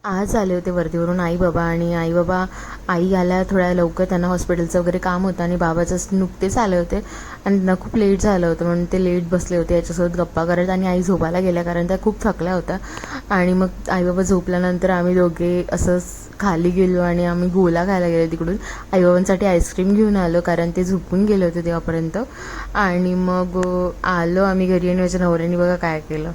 आज आले होते वर्धेवरून आई बाबा. आणि आई आल्या थोड्या लवकर, त्यांना हॉस्पिटलचं वगैरे काम होतं आणि बाबाचं नुकतेच आले होते आणि त्यांना खूप लेट झालं होतं म्हणून ते लेट बसले होते याच्यासोबत गप्पा करत. आणि आई झोपायला गेल्या कारण त्या खूप थकल्या होत्या. आणि मग आई बाबा झोपल्यानंतर आम्ही दोघे असंच खाली गेलो आणि आम्ही गोला खायला गेलो. तिकडून आईबाबांसाठी आईस्क्रीम घेऊन आलो कारण ते झोपून गेले होते तेव्हापर्यंत. आणि मग आलो आम्ही घरी आणि माझ्या नवऱ्याने बघा काय केलं,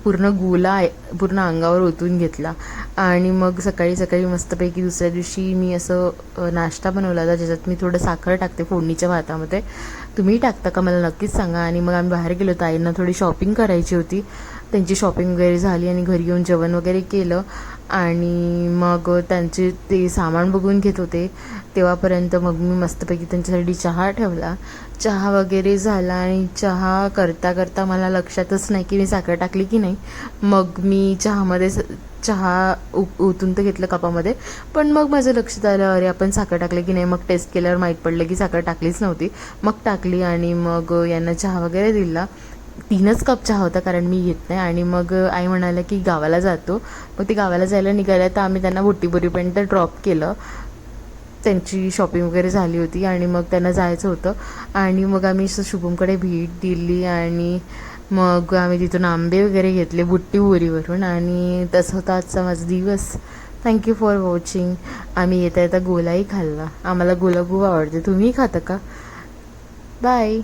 पूर्ण गोला पूर्ण अंगावर ओतून घेतला. आणि मग सकाळी सकाळी मस्तपैकी दुसऱ्या दिवशी मी असं नाश्ता बनवला होता ज्याच्यात मी थोडं साखर टाकते फोडणीच्या भातामध्ये. तुम्ही टाकता का मला नक्कीच सांगा. आणि मग आम्ही बाहेर गेलो, ताईंना थोडी शॉपिंग करायची होती. त्यांची शॉपिंग वगैरे झाली आणि घरी येऊन जेवण वगैरे केलं. आणि मग त्यांचे ते सामान बघून घेत होते तेव्हापर्यंत मग मी मस्तपैकी त्यांच्यासाठी चहा ठेवला. चहा वगैरे झाला आणि चहा करता करता मला लक्षातच नाही की मी साखर टाकली की नाही. मग मी चहामध्ये चहा ओतून तर घेतलं कपामध्ये, पण मग माझं लक्षात आलं अरे आपण साखर टाकली की नाही. मग टेस्ट केल्यावर माहीत पडलं की साखर टाकलीच नव्हती. मग टाकली आणि मग यांना चहा वगैरे दिला. 3च कप चहा होता कारण मी घेत नाही. आणि मग आई म्हणाल्या की गावाला जातो. मग ते गावाला जायला निघाल्या तर आम्ही त्यांना बुट्टीबोरीपर्यंत ड्रॉप केलं. त्यांची शॉपिंग वगैरे झाली होती आणि मग त्यांना जायचं होतं. आणि मग आम्ही असं शुभमकडे भेट दिली आणि मग आम्ही तिथून आंबे वगैरे घेतले बुट्टीबोरीवरून. आणि तसं होता आजचा माझा दिवस. Thank you for watching. आम्ही येता येता गोलाही खाल्ला. आम्हाला गोला खूप आवडते. तुम्ही खाता का? बाय.